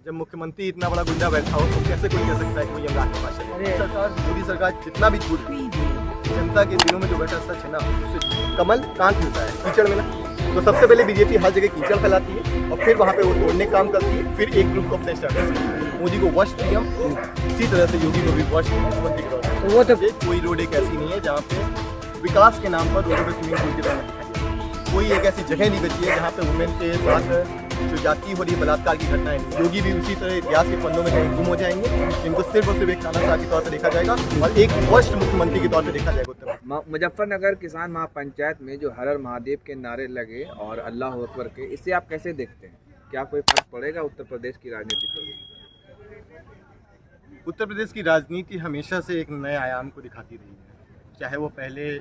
जब मुख्यमंत्री इतना बड़ा गुंडा बैठा हो तो कैसे कोई कह सकता है कि वो यमराज के पास चले। सरकार, मोदी सरकार जितना भी झूठ जनता के दिलों में जो बैठा सच है ना, उससे कमल कहाँ खिलता है कीचड़ में ना। तो सबसे पहले बीजेपी हर जगह कीचड़ फैलाती है और फिर वहाँ पे वो तोड़ने काम करती है, फिर एक ग्रुप को अपने स्टेटस मोदी को वश दिया, इसी तरह से योगी को भी वश तो वो तो कोई रोड एक ऐसी नहीं है जहाँ पे विकास के नाम पर रोडों पे स्विमिंग पूल की तरह कोई एक ऐसी जगह नहीं बची है जहाँ पे वुमेन के साथ जो जाती हो रही बलात्कार की घटनाएं। योगी भी उसी तरह इतिहास के पन्नों में कहीं गुम हो जाएंगे, जिनको सिर्फ और सिर्फ एक तानाशाह के तौर पर देखा जाएगा और एक वरिष्ठ मुख्यमंत्री के तौर पर देखा जाएगा। उत्तर मुजफ्फरनगर किसान महापंचायत में जो हर हर महादेव के नारे लगे और अल्लाह अकबर के, इससे आप कैसे देखते हैं? क्या कोई फर्क पड़ेगा उत्तर प्रदेश की राजनीति पर? उत्तर प्रदेश की राजनीति हमेशा से एक नए आयाम को दिखाती रही है, चाहे वो पहले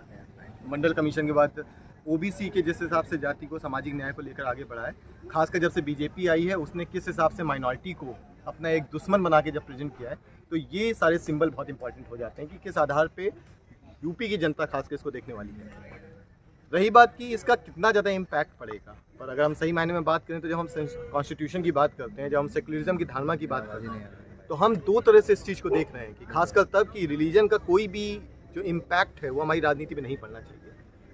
मंडल कमीशन के बाद ओबीसी के जिस हिसाब से जाति को सामाजिक न्याय को लेकर आगे बढ़ा है, खासकर जब से बीजेपी आई है उसने किस हिसाब से माइनॉरिटी को अपना एक दुश्मन बना के जब प्रेजेंट किया है, तो ये सारे सिंबल बहुत इंपॉर्टेंट हो जाते हैं कि किस आधार पे यूपी की जनता खासकर इसको देखने वाली है। रही बात कि इसका कितना ज़्यादा इम्पैक्ट पड़ेगा, पर अगर हम सही मायने में बात करें तो जब हम कॉन्स्टिट्यूशन की बात करते हैं, जब हम सेकुलरिज्म की धारणा की बात करते हैं, तो हम दो तरह से इस चीज़ को देख रहे हैं कि खासकर तब कि रिलीजन का कोई भी जो इम्पैक्ट है वो हमारी राजनीति में नहीं पड़ना चाहिए।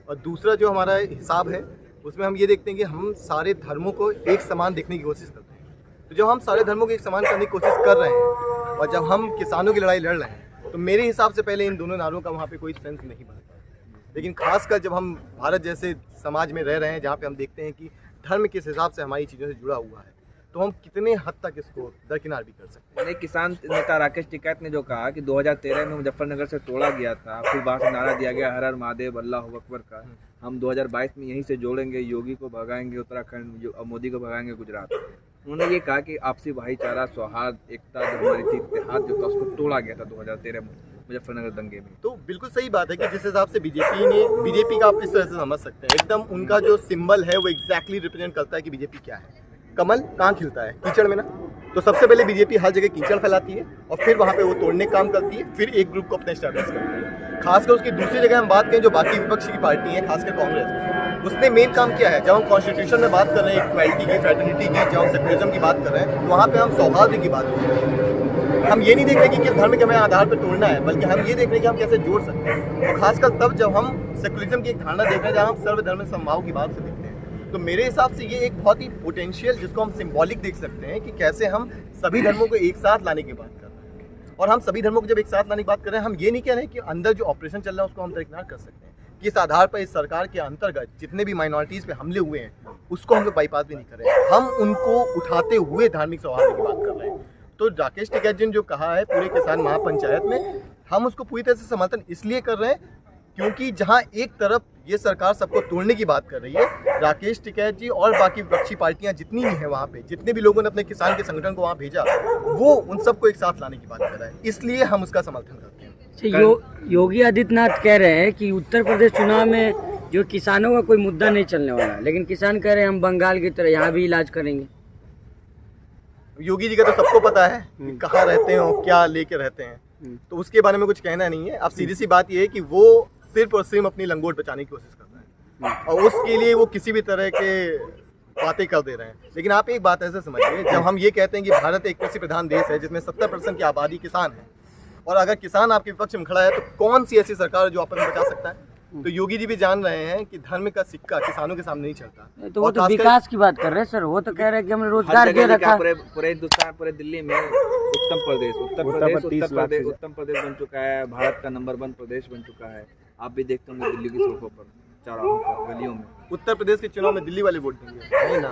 और दूसरा जो हमारा हिसाब है उसमें हम ये देखते हैं कि हम सारे धर्मों को एक समान देखने की कोशिश करते हैं। तो जब हम सारे धर्मों को एक समान करने की कोशिश कर रहे हैं और जब हम किसानों की लड़ाई लड़ रहे हैं, तो मेरे हिसाब से पहले इन दोनों नारों का वहाँ पे कोई सेंस नहीं बनता। लेकिन खासकर जब हम भारत जैसे समाज में रह रहे हैं जहाँ पे हम देखते हैं कि धर्म किस हिसाब से हमारी चीज़ों से जुड़ा हुआ है, तो हम कितने हद तक इसको दरकिनार भी कर सकते हैं। किसान नेता राकेश टिकैत ने जो कहा कि 2013 में मुजफ्फरनगर से तोड़ा गया था, फिर वहाँ से नारा दिया गया हर हर महादेव अल्लाह अकबर का, हम 2022 में यहीं से जोड़ेंगे, योगी को भगाएंगे उत्तराखंड, मोदी को भगाएंगे गुजरात। उन्होंने ये कहा कि आपसी भाईचारा, सौहार्द, एकता जो हमारी थी, इतिहाद जो था उसको तोड़ा गया था 2013 में मुजफ्फरनगर दंगे में। तो बिल्कुल सही बात है कि जिस हिसाब से बीजेपी का आप इस तरह से समझ सकते हैं, एकदम उनका जो सिंबल है वो एग्जैक्टली रिप्रेजेंट करता है कि बीजेपी क्या है। कमल कहाँ खिलता है कीचड़ में ना। तो सबसे पहले बीजेपी हर जगह कीचड़ फैलाती है और फिर वहाँ पे वो तोड़ने का काम करती है, फिर एक ग्रुप को अपने स्टेटस करती है। खासकर उसकी दूसरी जगह हम बात करें जो बाकी विपक्ष की पार्टी है, खासकर कांग्रेस, उसने मेन काम किया है। जब हम कॉन्स्टिट्यूशन में बात कर रहे हैं इक्वालिटी की, फ्रेटर्निटी की, जब हम सेकुलरिज्म की बात कर रहे हैं, तो वहाँ पे हम सौहार्द की बात कर रहे हैं। हम ये नहीं देख रहे कि किस धर्म के हमें आधार पर तोड़ना है, बल्कि हम ये देख रहे हैं कि हम कैसे जोड़ सकते हैं। और खासकर तब जब हम सेकुलरिज्म की एक धारणा देख रहे हैं जहाँ हम सर्वधर्म समभाव की बात से देखते हैं, तो मेरे हिसाब से ये एक बहुत ही पोटेंशियल, जिसको हम सिंबॉलिक देख सकते हैं कि कैसे हम सभी धर्मों को एक साथ लाने की बात कर रहे हैं। और हम सभी धर्मों को जब एक साथ लाने की बात कर रहे हैं, हम ये नहीं कह रहे हैं कि अंदर जो ऑपरेशन चल रहा है उसको हम दरकिनार कर सकते हैं। किस आधार पर इस सरकार के अंतर्गत जितने भी माइनॉरिटीज़ पे हमले हुए हैं उसको हम लोग बाईपास भी नहीं कर रहे हैं, हम उनको उठाते हुए धार्मिक सौहार्द की बात कर रहे हैं। तो राकेश टिकैत जी ने जो कहा है पूरे किसान महापंचायत में, हम उसको पूरी तरह से समर्थन इसलिए कर रहे हैं क्योंकि जहां एक तरफ ये सरकार सबको तोड़ने की बात कर रही है, राकेश टिकैत जी और बाकी विपक्षी पार्टियां जितनी भी हैं वहाँ पे, जितने भी लोगों ने अपने किसान के संगठन को वहाँ भेजा, वो उन सबको एक साथ लाने की बात कर रहा है, इसलिए हम उसका समर्थन करते हैं। योगी आदित्यनाथ कह रहे हैं कि उत्तर प्रदेश चुनाव में जो किसानों का कोई मुद्दा नहीं चलने वाला है, लेकिन किसान कह रहे हैं हम बंगाल की तरह यहाँ भी इलाज करेंगे। योगी जी का तो सबको पता है कहाँ रहते हैं और क्या लेके रहते हैं, तो उसके बारे में कुछ कहना नहीं है। अब सीधी सी बात यह है कि वो सिर्फ और सिर्फ अपनी लंगोट बचाने की कोशिश कर रहे हैं और उसके लिए वो किसी भी तरह के बातें कर दे रहे हैं। लेकिन आप एक बात ऐसे समझिए, जब हम ये कहते हैं कि भारत एक कृषि प्रधान देश है जिसमें 70% की आबादी किसान है, और अगर किसान आपके विपक्ष में खड़ा है तो कौन सी ऐसी सरकार है जो आपस में बचा सकता है? तो योगी जी भी जान रहे हैं कि धर्म का सिक्का किसानों के सामने नहीं चलता। तो वो तो विकास की बात कर रहे हैं सर, वो तो कह रहे हैं कि हमने रोजगार दे रखा। पूरे हिंदुस्तान, पूरे दिल्ली में उत्तर प्रदेश बन चुका है, भारत का नंबर 1 प्रदेश बन चुका है। आप भी देखते होंगे दिल्ली की सड़कों पर, चौराहों पर, गलियों में। उत्तर प्रदेश के चुनाव में दिल्ली वाले वोट देंगे नहीं ना,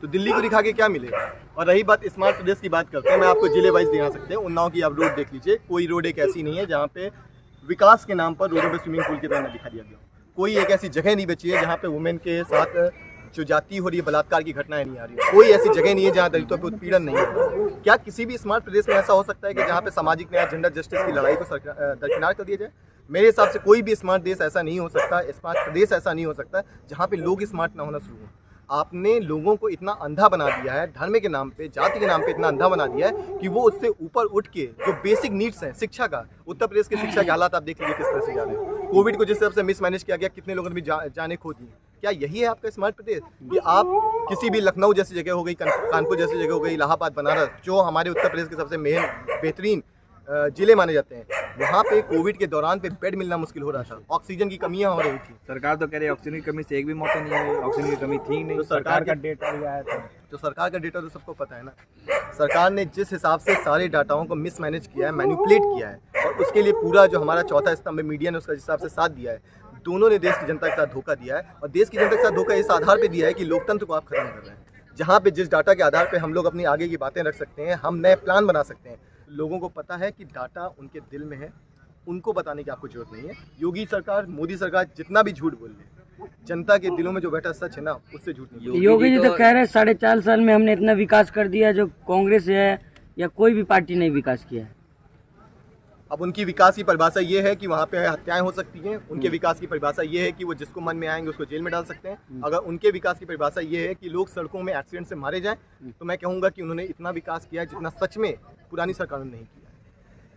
तो दिल्ली को दिखा के क्या मिलेगा? और रही बात स्मार्ट प्रदेश की बात करते हैं, मैं आपको जिले वाइज दिखा सकते हैं। उन्नाव की आप रोड देख लीजिए, कोई रोड एक ऐसी नहीं है जहाँ पे विकास के नाम पर रोडों पे स्विमिंग पूल की तरह न दिखा दिया गया। कोई एक ऐसी जगह नहीं बची है जहाँ पे वुमेन के साथ जो जाती हो रही है बलात्कार की घटनाएं नहीं आ रही है। कोई ऐसी जगह नहीं है जहाँ दलितों पे उत्पीड़न नहीं है। क्या किसी भी स्मार्ट प्रदेश में ऐसा हो सकता है कि जहाँ पे सामाजिक न्याय, जेंडर जस्टिस की लड़ाई को दरकिनार कर दिया जाए? मेरे हिसाब से कोई भी स्मार्ट देश ऐसा नहीं हो सकता, स्मार्ट प्रदेश ऐसा नहीं हो सकता जहाँ पे लोग स्मार्ट ना होना शुरू हो। आपने लोगों को इतना अंधा बना दिया है, धर्म के नाम पे, जाति के नाम पे इतना अंधा बना दिया है कि वो उससे ऊपर उठ के जो बेसिक नीड्स हैं शिक्षा का, उत्तर प्रदेश की शिक्षा के हालात आप देख लीजिए किस तरह से जा रहे हैं। कोविड को जिस तरह से मिसमैनेज किया गया, कितने लोगों ने भी जाने खो दी। क्या यही है आपका स्मार्ट प्रदेश कि आप किसी भी लखनऊ जैसी जगह हो गई, कानपुर जैसी जगह हो गई, इलाहाबाद, बनारस, जो हमारे उत्तर प्रदेश के सबसे मेन बेहतरीन जिले माने जाते हैं, वहाँ पे कोविड के दौरान पे बेड मिलना मुश्किल हो रहा था, ऑक्सीजन की कमियां हो रही थी। सरकार तो कह रही है ऑक्सीजन की कमी से एक भी मौत नहीं हुई, ऑक्सीजन की कमी थी नहीं। तो सरकार का डेटा भी आया था, तो सरकार का डेटा तो सबको पता है ना। सरकार ने जिस हिसाब से सारे डाटाओं को मिसमैनेज किया है, मैनिपुलेट किया है, और उसके लिए पूरा जो हमारा चौथा स्तंभ मीडिया ने उसका जिस हिसाब से साथ दिया है, दोनों ने देश की जनता के साथ धोखा दिया है। और देश की जनता के साथ धोखा इस आधार पे दिया है कि लोकतंत्र को आप खत्म कर रहे हैं, जहाँ पे जिस डाटा के आधार पे हम लोग अपनी आगे की बातें रख सकते हैं, हम नए प्लान बना सकते हैं। लोगों को पता है कि डाटा उनके दिल में है, उनको बताने की आपको जरूरत नहीं है। योगी सरकार, मोदी सरकार जितना भी झूठ बोल ले, जनता के दिलों में जो बैठा सच है ना, उससे झूठ नहीं। योगी जी तो कह रहे हैं 4.5 साल में हमने इतना विकास कर दिया जो कांग्रेस है या कोई भी पार्टी ने विकास किया है। अब उनकी विकास की परिभाषा ये है कि वहाँ पे हत्याएं हो सकती हैं, उनके विकास की परिभाषा ये है कि वो जिसको मन में आएंगे उसको जेल में डाल सकते हैं। अगर उनके विकास की परिभाषा ये है कि लोग सड़कों में एक्सीडेंट से मारे जाएं, तो मैं कहूँगा कि उन्होंने इतना विकास किया है जितना सच में पुरानी सरकारों ने नहीं किया।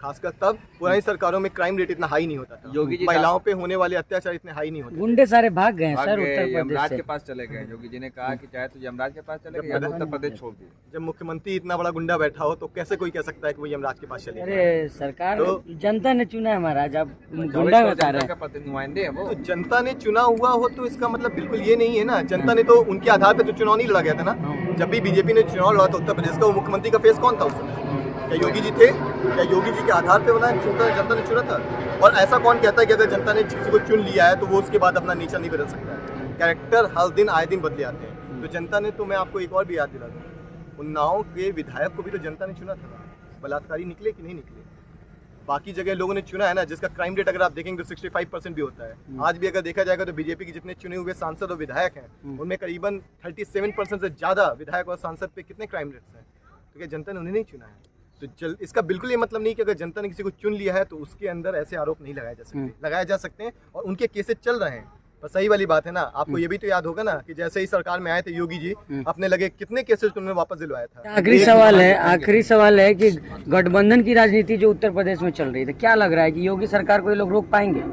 खासकर तब पुरानी सरकारों में क्राइम रेट इतना हाई नहीं होता था, योगी जी महिलाओं पे होने वाले अत्याचार इतने हाई नहीं होते। गुंडे सारे भाग गए हैं भाग सर गए, उत्तर प्रदेश यमराज से। के पास चले गए। योगी जी ने कहा कि चाहे तो यमराज के पास चले गए या तो उत्तर प्रदेश छोड़ दिए। जब मुख्यमंत्री इतना बड़ा गुंडा बैठा हो तो कैसे कोई कह सकता है कि वो यमराज के पास चले? अरे सरकार तो- जनता ने चुना है महाराज, आप गुंडा बता रहे हैं। नुमाइंदे हैं वो। तो जनता ने चुना हुआ हो तो इसका मतलब बिल्कुल ये नहीं है ना। जनता ने तो उनके आधार पे तो चुनाव नहीं लड़ा गया था ना। जब भी बीजेपी ने चुनाव लड़ा था उत्तर प्रदेश का, वो मुख्यमंत्री का फेस कौन था उस समय? क्या योगी जी थे? क्या योगी जी के आधार पे बनाया जनता ने चुना था? और ऐसा कौन कहता है कि अगर जनता ने किसी को चुन लिया है तो वो उसके बाद अपना नीचा नहीं बदल सकता है? कैरेक्टर हर दिन आए दिन बदले आते हैं। तो जनता ने तो, मैं आपको एक और भी याद दिला दूं, उन्नाव के विधायक को भी तो जनता ने चुना था। बलात्कारी निकले कि नहीं निकले? बाकी जगह लोगों ने चुना है ना, जिसका क्राइम रेट अगर आप देखेंगे तो 65% भी होता है। आज भी अगर देखा जाएगा तो बीजेपी के जितने चुने हुए सांसद और विधायक हैं, उनमें करीबन 37% से ज़्यादा विधायक और सांसद पे कितने क्राइम रेट्स हैं? तो क्या जनता ने उन्हें नहीं चुना है? तो इसका बिल्कुल ये मतलब नहीं कि अगर जनता ने किसी को चुन लिया है तो उसके अंदर ऐसे आरोप नहीं लगाए जा सकते। लगाए जा सकते हैं और उनके केसेस चल रहे हैं। पर सही वाली बात है ना, आपको ये भी तो याद होगा ना कि जैसे ही सरकार में आए थे योगी जी, अपने लगे कितने केसेस उन्होंने वापस दिलवाया था। आखिरी सवाल है कि गठबंधन की राजनीति जो उत्तर प्रदेश में चल रही है, क्या लग रहा है कि योगी सरकार को ये लोग रोक पाएंगे?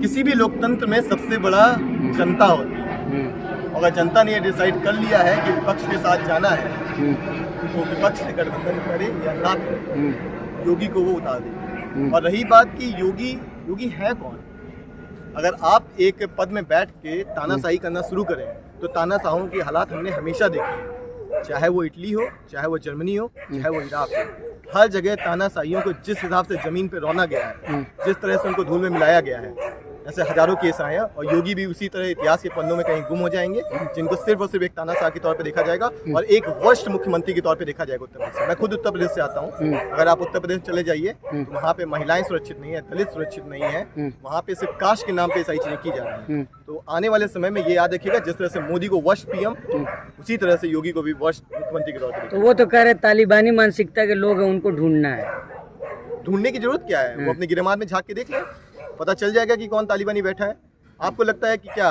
किसी भी लोकतंत्र में सबसे बड़ा जनता होती है। अगर जनता ने ये डिसाइड कर लिया है कि विपक्ष के साथ जाना है तो विपक्ष से गठबंधन करे या ना करे, योगी को वो उतार देगी। और रही बात कि योगी है कौन? अगर आप एक पद में बैठ के तानाशाही करना शुरू करें तो तानाशाहों की हालात हमने हमेशा देखी, चाहे वो इटली हो, चाहे वो जर्मनी हो, चाहे वो इराक हो। हर जगह तानाशाहियों को जिस हिसाब से जमीन पे रौना गया है, जिस तरह से उनको धूल में मिलाया गया है, ऐसे हजारों केस आए हैं। और योगी भी उसी तरह इतिहास के पन्नों में कहीं गुम हो जाएंगे, जिनको सिर्फ और सिर्फ एक तानाशाह के तौर पे देखा जाएगा और एक वर्स्ट मुख्यमंत्री के तौर पे देखा जाएगा उत्तर प्रदेश से। मैं खुद उत्तर प्रदेश से आता हूँ। अगर आप उत्तर प्रदेश चले जाइए तो वहाँ पे महिलाएं सुरक्षित नहीं है, दलित सुरक्षित नहीं है, वहाँ पे सिर्फ कास्ट के नाम पे सारी चीजें की जा रही हैं। तो आने वाले समय में ये याद रखिएगा, जिस तरह से मोदी को वर्स्ट पीएम, उसी तरह से योगी को भी वर्स्ट मुख्यमंत्री के तौर पर। तो वो तो कह रहे तालिबानी मानसिकता के लोग हैं, उनको ढूंढना है। ढूंढने की जरूरत क्या है? वो अपने गिरमाद में झांक के देख ले, पता चल जाएगा कि कौन तालिबानी बैठा है। आपको लगता है कि क्या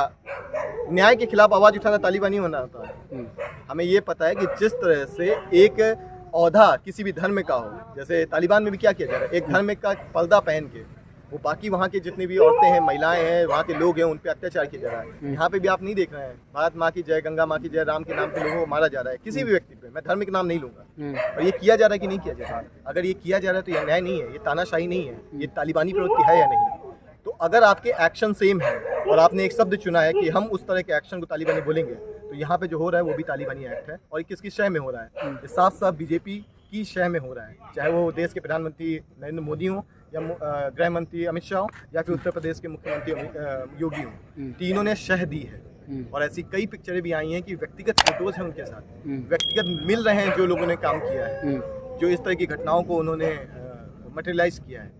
न्याय के खिलाफ आवाज उठाना तालिबानी होना होता है? हमें ये पता है कि जिस तरह से एक औधा किसी भी धर्म का हो, जैसे तालिबान में भी क्या किया जा रहा है, एक धर्म का पर्दा पहन के वो बाकी वहाँ के जितनी भी औरतें हैं, महिलाएं हैं, वहाँ के लोग हैं, उन पे अत्याचार किया जा रहा है। यहाँ पे भी आप नहीं देख रहे हैं, भारत माँ की जय, गंगा माँ की जय, राम के नाम पे लोगों को मारा जा रहा है, किसी भी व्यक्ति पे। मैं धर्म के नाम नहीं लूंगा, और ये किया जा रहा है कि नहीं किया जा रहा है? अगर ये किया जा रहा है तो ये न्याय नहीं है, ये तानाशाही नहीं है, ये तालिबानी प्रवृत्ति है या नहीं? तो अगर आपके एक्शन सेम है और आपने एक शब्द चुना है कि हम उस तरह के एक्शन को तालिबानी बोलेंगे, तो यहाँ पे जो हो रहा है वो भी तालिबानी एक्ट है। और किसकी शय में हो रहा है? ये साफ साफ बीजेपी की शय में हो रहा है। चाहे वो देश के प्रधानमंत्री नरेंद्र मोदी हों या गृह मंत्री अमित शाह हो या फिर उत्तर प्रदेश के मुख्यमंत्री योगी हों, तीनों ने शह दी है। और ऐसी कई पिक्चरें भी आई हैं कि व्यक्तिगत फोटोज हैं उनके साथ, व्यक्तिगत मिल रहे हैं जो लोगों ने काम किया है, जो इस तरह की घटनाओं को उन्होंने मटेरियलाइज किया है।